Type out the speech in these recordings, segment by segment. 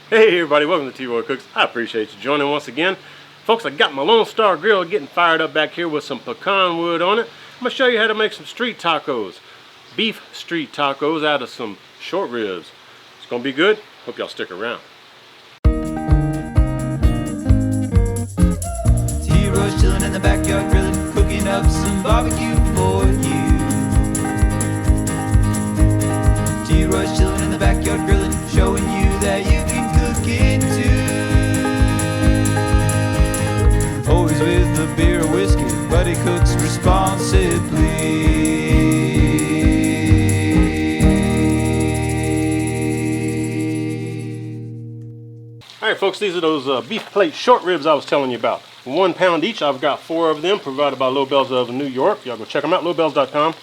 Hey everybody, welcome to T-Roy Cooks. I appreciate you joining once again. Folks, I got my Lone Star Grill getting fired up back here with some pecan wood on it. I'm going to show you how to make some street tacos. Beef street tacos out of some short ribs. It's going to be good. Hope y'all stick around. T-Roy's chilling in the backyard grilling, cooking up some barbecue for you. T-Roy's chilling in the backyard grilling, showing you that you can cook it too. Always with a beer or whiskey, but he cooks responsibly. Alright folks, these are those beef plate short ribs I was telling you about. 1 pound each. I've got 4 of them provided by Lobel of New York. Y'all go check them out, lobels.com.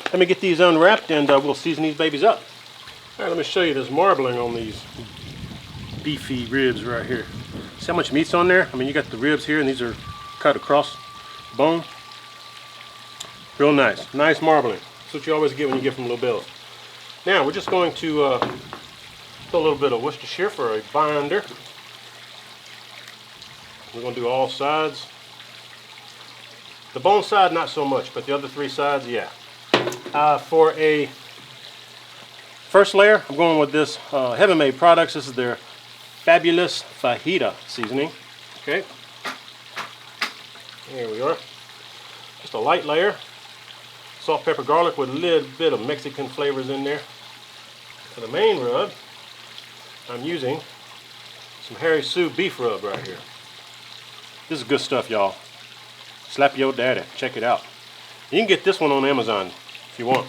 Let me get these unwrapped and we'll season these babies up. Alright, let me show you this marbling on these beefy ribs right here. See how much meat's on there? I mean, you got the ribs here and these are cut across the bone. Real nice. Nice marbling. That's what you always get when you get from Lobel. Now, we're just going to put a little bit of Worcestershire for a binder. We're going to do all sides. The bone side, not so much, but the other 3 sides, yeah. For a first layer, I'm going with this Heaven Made Products. This is their Fabulous Fajita seasoning. Okay. There we are. Just a light layer. Salt, pepper, garlic with a little bit of Mexican flavors in there. For the main rub, I'm using some Harry Sue beef rub right here. This is good stuff, y'all. Slap your daddy. Check it out. You can get this one on Amazon if you want.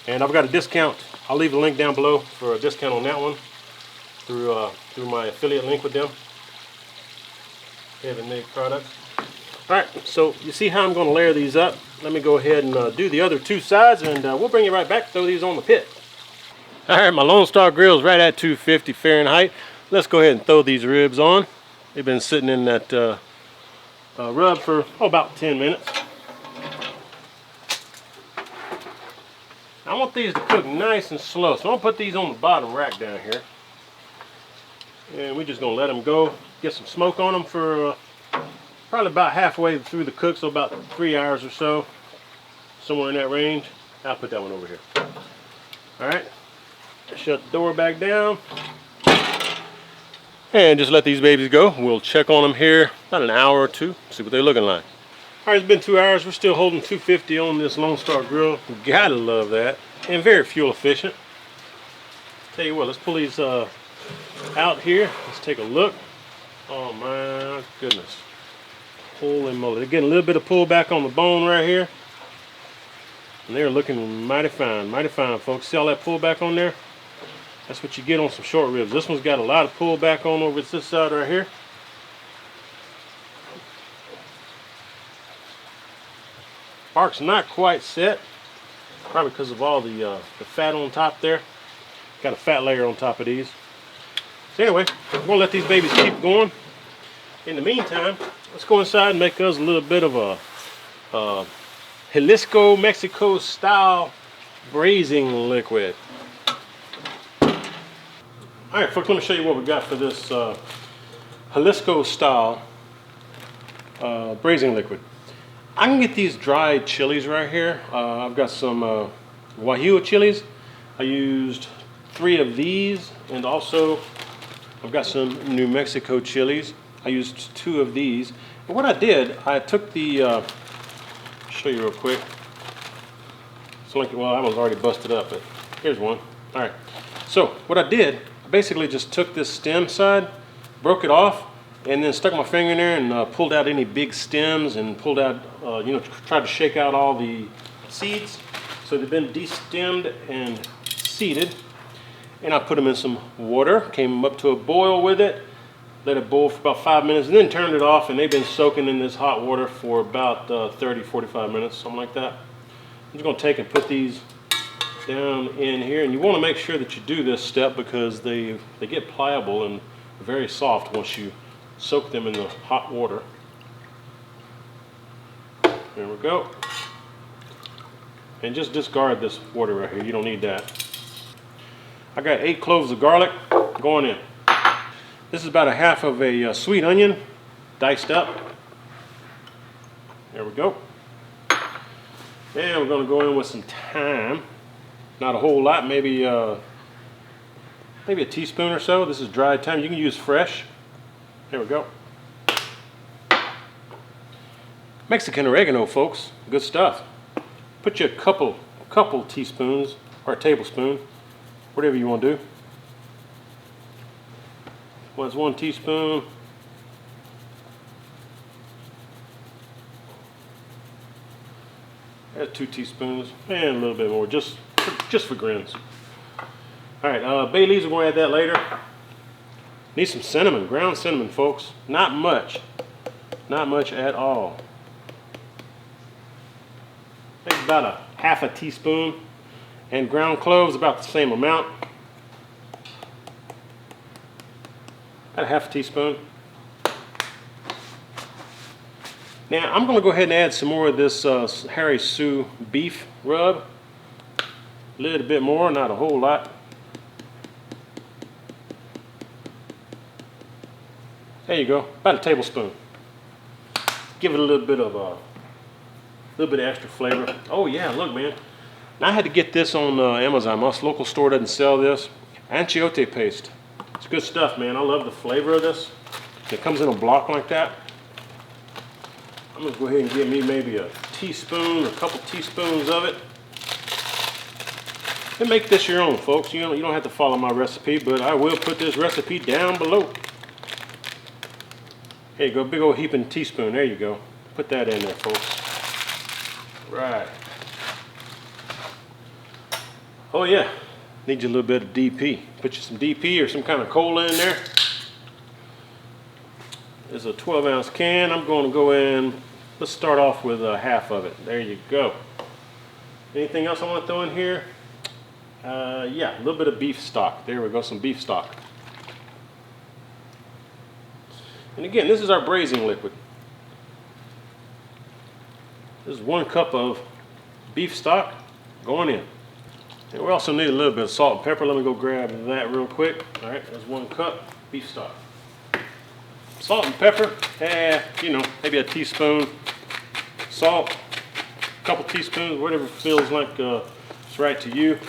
And I've got a discount. I'll leave a link down below for a discount on that one through my affiliate link with them. Heaven Made Products. Alright, so you see how I'm going to layer these up. Let me go ahead and do the other 2 sides and we'll bring you right back, throw these on the pit. Alright, my Lone Star Grill's right at 250 Fahrenheit. Let's go ahead and throw these ribs on. They've been sitting in that rub for about 10 minutes. I want these to cook nice and slow, so I'm going to put these on the bottom rack down here. And we're just going to let them go, get some smoke on them for probably about halfway through the cook, so about 3 hours or so, somewhere in that range. I'll put that one over here. Alright, shut the door back down. And just let these babies go. We'll check on them here about an hour or 2, see what they're looking like. Alright, it's been 2 hours. We're still holding 250 on this Lone Star Grill. Gotta love that. And very fuel efficient. Tell you what, let's pull these out here. Let's take a look. Oh my goodness. Holy moly. They're getting a little bit of pullback on the bone right here. And they're looking mighty fine, folks. See all that pullback on there? That's what you get on some short ribs. This one's got a lot of pullback on over this side right here. Bark's not quite set, probably because of all the fat on top there. Got a fat layer on top of these. So anyway, we're going to let these babies keep going. In the meantime, let's go inside and make us a little bit of a Jalisco, Mexico style braising liquid. Alright folks, let me show you what we got for this Jalisco style braising liquid. I can get these dried chilies right here. I've got some Guajillo chilies. I used 3 of these, and also I've got some New Mexico chilies. I used 2 of these. And what I did, I took the, show you real quick. It's like, well, that one's already busted up, but here's one. All right. So what I did, I basically just took this stem side, broke it off, and then stuck my finger in there and pulled out any big stems and pulled out, tried to shake out all the seeds. So they've been destemmed and seeded. And I put them in some water, came up to a boil with it, let it boil for about 5 minutes, and then turned it off, and they've been soaking in this hot water for about 30-45 minutes, something like that. I'm just going to take and put these down in here, and you want to make sure that you do this step because they get pliable and very soft once you soak them in the hot water. There we go. And just discard this water right here. You don't need that. I got 8 cloves of garlic going in. This is about a half of a sweet onion, diced up. There we go. And we're going to go in with some thyme. Not a whole lot, maybe a teaspoon or so. This is dried thyme. You can use fresh. There we go. Mexican oregano, folks. Good stuff. Put you a couple teaspoons or a tablespoon, whatever you want to do. That's 1 teaspoon. That's 2 teaspoons and a little bit more, just for grins. All right, bay leaves, we're going to add that later. Need some cinnamon, ground cinnamon, folks. Not much at all. Maybe about a half a teaspoon, and ground cloves about the same amount. About a half a teaspoon. Now I'm going to go ahead and add some more of this Harry Sue beef rub. A little bit more, not a whole lot. There you go, about a tablespoon. Give it a little bit of extra flavor. Oh yeah, look, man. Now I had to get this on Amazon. My local store doesn't sell this. Anchiote paste. It's good stuff, man. I love the flavor of this. It comes in a block like that. I'm gonna go ahead and give me maybe a teaspoon, a couple teaspoons of it. And make this your own, folks. You don't have to follow my recipe, but I will put this recipe down below. There you go, big old heaping teaspoon. There you go. Put that in there, folks. Right. Oh yeah, need you a little bit of DP. Put you some DP or some kind of cola in there. There's a 12-ounce can. I'm going to go in. Let's start off with half of it. There you go. Anything else I want to throw in here? Yeah, a little bit of beef stock. There we go, some beef stock. And again, this is our braising liquid. This is 1 cup of beef stock going in. And we also need a little bit of salt and pepper. Let me go grab that real quick. All right, that's 1 cup beef stock. Salt and pepper, maybe a teaspoon. Salt, a couple teaspoons, whatever feels like it's right to you.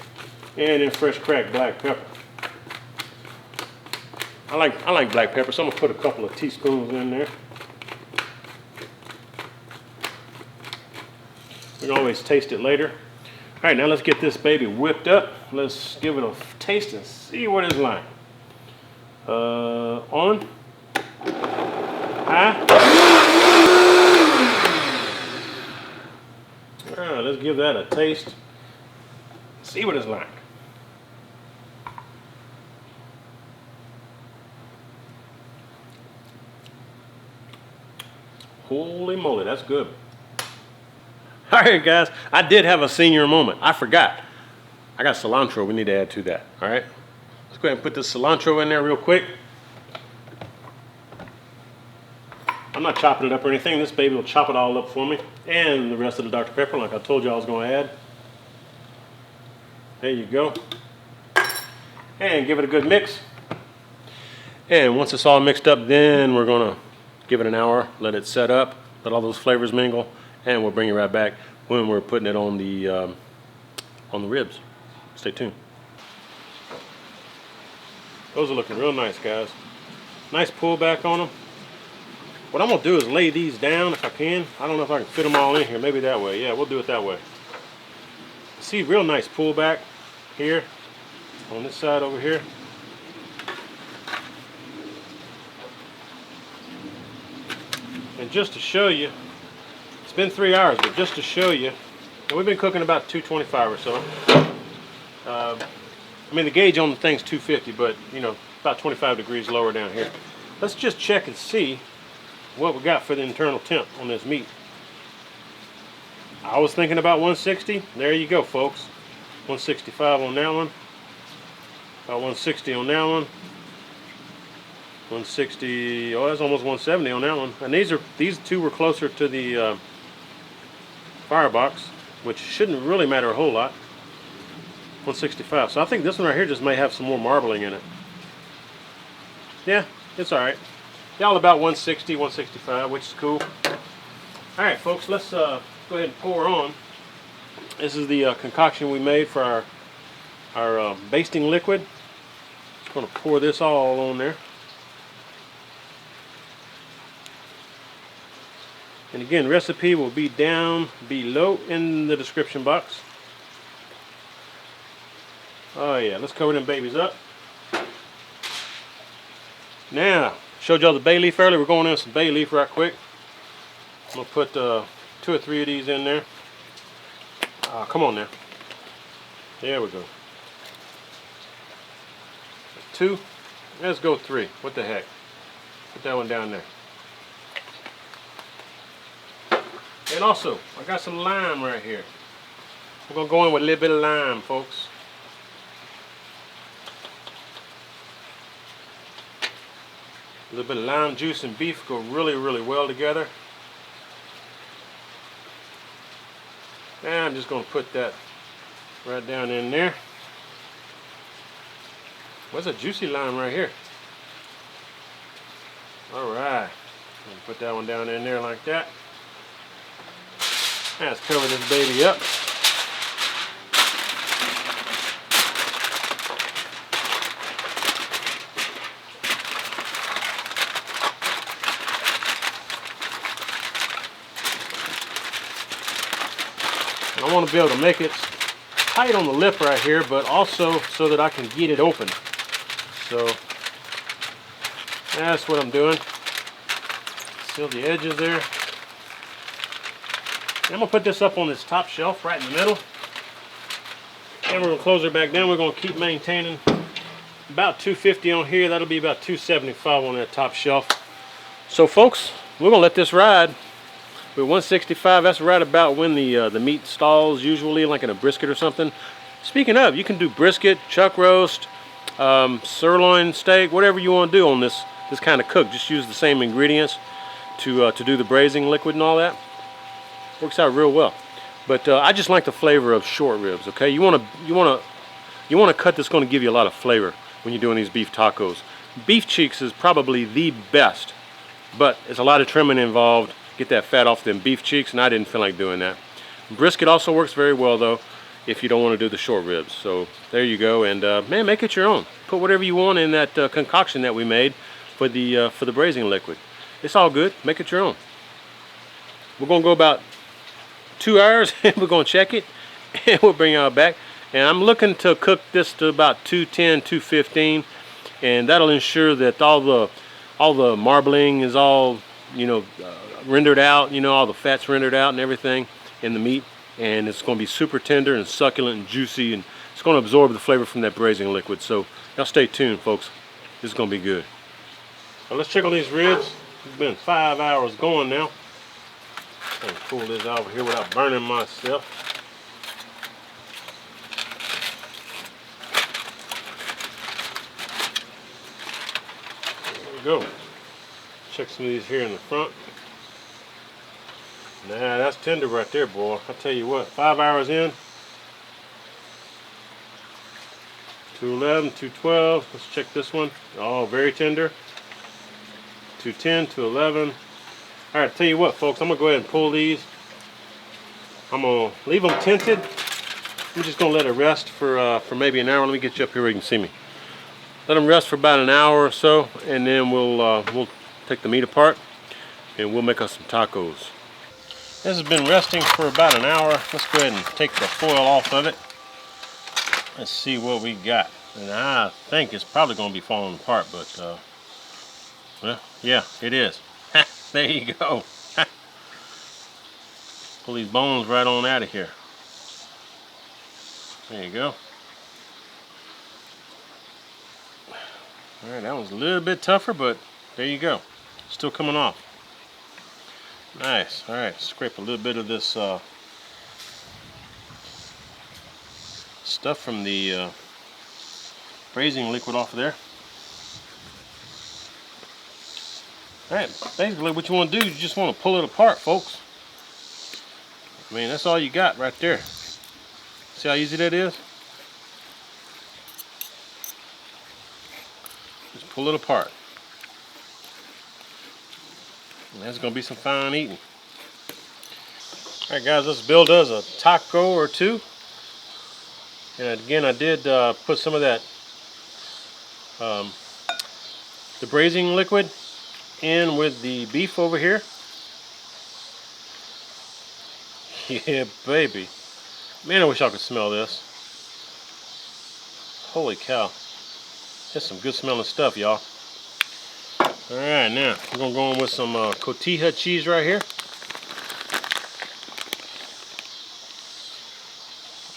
And then fresh cracked black pepper. I like black pepper, so I'm gonna put a couple of teaspoons in there. We can always taste it later. All right, now let's get this baby whipped up. Let's give it a taste and see what it's like. On. High. All right, let's give that a taste. See what it's like. Holy moly, that's good. All right, guys, I did have a senior moment. I forgot. I got cilantro we need to add to that. All right, let's go ahead and put this cilantro in there real quick. I'm not chopping it up or anything. This baby will chop it all up for me. And the rest of the Dr. Pepper, like I told you I was going to add. There you go. And give it a good mix. And once it's all mixed up, then we're going to give it an hour, let it set up, let all those flavors mingle, and we'll bring it right back when we're putting it on the ribs. Stay tuned. Those are looking real nice, guys. Nice pullback on them. What I'm going to do is lay these down if I can. I don't know if I can fit them all in here. Maybe that way. Yeah, we'll do it that way. See, real nice pullback here on this side over here. And just to show you, it's been 3 hours, but just to show you, and we've been cooking about 225 or so. I mean, the gauge on the thing's 250, but about 25 degrees lower down here. Let's just check and see what we got for the internal temp on this meat. I was thinking about 160. There you go, folks. 165 on that one. About 160 on that one. 160. Oh, that's almost 170 on that one. And these two were closer to the firebox, which shouldn't really matter a whole lot. 165. So I think this one right here just may have some more marbling in it. Yeah, It's all right. Y'all about 160, 165, which is cool. All right, folks, let's go ahead and pour on. This is the concoction we made for our basting liquid. Just gonna pour this all on there. And again, recipe will be down below in the description box. Oh yeah, let's cover them babies up. Now, showed y'all the bay leaf earlier. We're going in with some bay leaf right quick. I'm gonna put 2 or 3 of these in there. Come on now. There we go. 2. Let's go 3. What the heck? Put that one down there. And also, I got some lime right here. We're gonna go in with a little bit of lime, folks. A little bit of lime juice and beef go really, really well together. And I'm just going to put that right down in there. Where's a juicy lime right here? Alright. Put that one down in there like that. And let's cover this baby up. I want to be able to make it tight on the lip right here, but also so that I can get it open. So that's what I'm doing. Seal the edges there. And I'm going to put this up on this top shelf right in the middle. And we're going to close her back down. We're going to keep maintaining about 250 on here. That'll be about 275 on that top shelf. So folks, we're going to let this ride. With 165, that's right about when the meat stalls usually, like in a brisket or something. Speaking of, you can do brisket, chuck roast, sirloin steak, whatever you want to do on this kind of cook. Just use the same ingredients to do the braising liquid and all that. Works out real well. But I just like the flavor of short ribs. Okay, you want a cut that's going to give you a lot of flavor when you're doing these beef tacos. Beef cheeks is probably the best, but there's a lot of trimming involved. Get that fat off them beef cheeks, and I didn't feel like doing that. Brisket also works very well though if you don't want to do the short ribs. So there you go, and man, make it your own. Put whatever you want in that concoction that we made for the braising liquid. It's all good. Make it your own. We're gonna go about 2 hours and we're gonna check it and we'll bring y'all back. And I'm looking to cook this to about 210, 215, and that'll ensure that all the marbling is all, you know, rendered out, you know, all the fat's rendered out and everything in the meat, and it's going to be super tender and succulent and juicy, and it's going to absorb the flavor from that braising liquid. So y'all stay tuned, folks. This is going to be good. Well, let's check on these ribs. It's been 5 hours going now. I'm going to pull this out of here without burning myself. There we go. Check some of these here in the front. Nah, that's tender right there, boy. I tell you what, 5 hours in. 211, 212. Let's check this one. Oh, very tender. 210, 211. All right, tell you what, folks. I'm gonna go ahead and pull these. I'm gonna leave them tinted. I'm just gonna let it rest for maybe an hour. Let me get you up here where you can see me. Let them rest for about an hour or so, and then we'll take the meat apart and we'll make us some tacos. This has been resting for about an hour. Let's go ahead and take the foil off of it. Let's see what we got. And I think it's probably going to be falling apart, but well, yeah, it is. There you go. Pull these bones right on out of here. There you go. All right, that one's a little bit tougher, but there you go. Still coming off. Nice. All right, scrape a little bit of this stuff from the braising liquid off of there. All right, basically what you want to do is you just want to pull it apart, folks. I mean, that's all you got right there. See how easy that is? Just pull it apart. And there's gonna be some fine eating. All right, guys, let's build us a taco or two. And again, I did put some of that the braising liquid in with the beef over here. Yeah, baby. Man, I wish I could smell this. Holy cow. That's some good smelling stuff, y'all. Alright, now we're going to go in with some cotija cheese right here.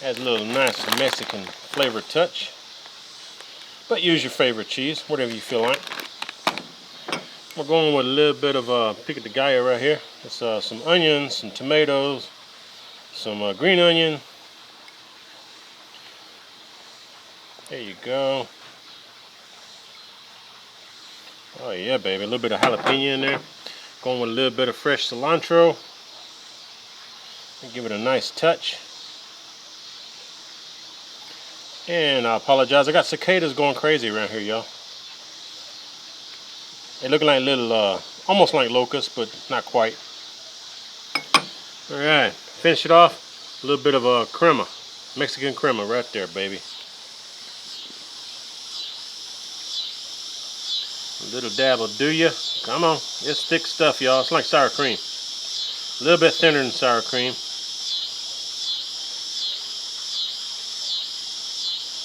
Adds a little nice Mexican flavor touch. But use your favorite cheese, whatever you feel like. We're going with a little bit of pico de gallo right here. It's some onions, some tomatoes, some green onion. There you go. Oh yeah, baby. A little bit of jalapeno in there. Going with a little bit of fresh cilantro. And give it a nice touch. And I apologize. I got cicadas going crazy around here, y'all. They looking like little, almost like locusts, but not quite. Alright. Finish it off. A little bit of crema. Mexican crema right there, baby. A little dab will do ya. Come on. It's thick stuff, y'all. It's like sour cream. A little bit thinner than sour cream.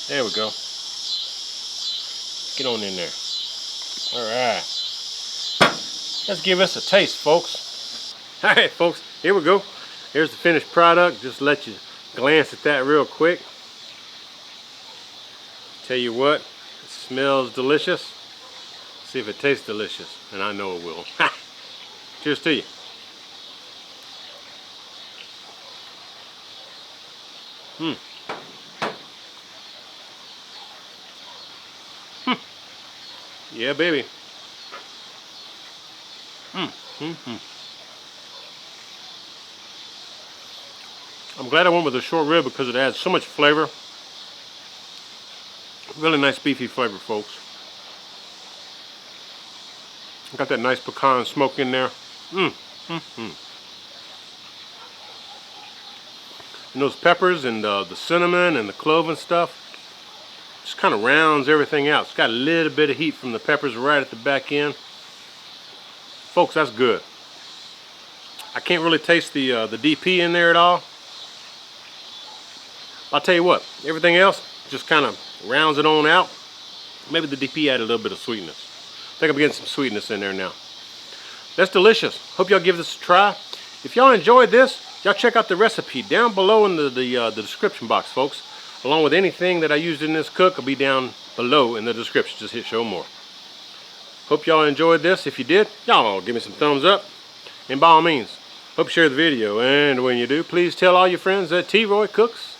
There we go. Get on in there. Alright. Let's give us a taste, folks. Alright, folks. Here we go. Here's the finished product. Just let you glance at that real quick. Tell you what. It smells delicious. See if it tastes delicious, and I know it will. Cheers to you. Yeah, baby. I'm glad I went with the short rib because it adds so much flavor. Really nice beefy flavor, folks. Got that nice pecan smoke in there. And those peppers and the cinnamon and the clove and stuff just kind of rounds everything out. It's got a little bit of heat from the peppers right at the back end. Folks, that's good. I can't really taste the DP in there at all. I'll tell you what, everything else just kind of rounds it on out. Maybe the DP added a little bit of sweetness. I think I'm getting some sweetness in there now. That's delicious. Hope y'all give this a try. If y'all enjoyed this, y'all check out the recipe down below in the description box, folks. Along with anything that I used in this cook will be down below in the description. Just hit show more. Hope y'all enjoyed this. If you did, y'all give me some thumbs up. And by all means, hope you share the video. And when you do, please tell all your friends that T-Roy cooks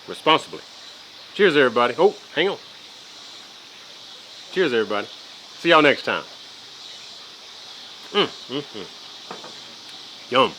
responsibly. Cheers, everybody. Oh, hang on. Cheers, everybody. See y'all next time. Yum.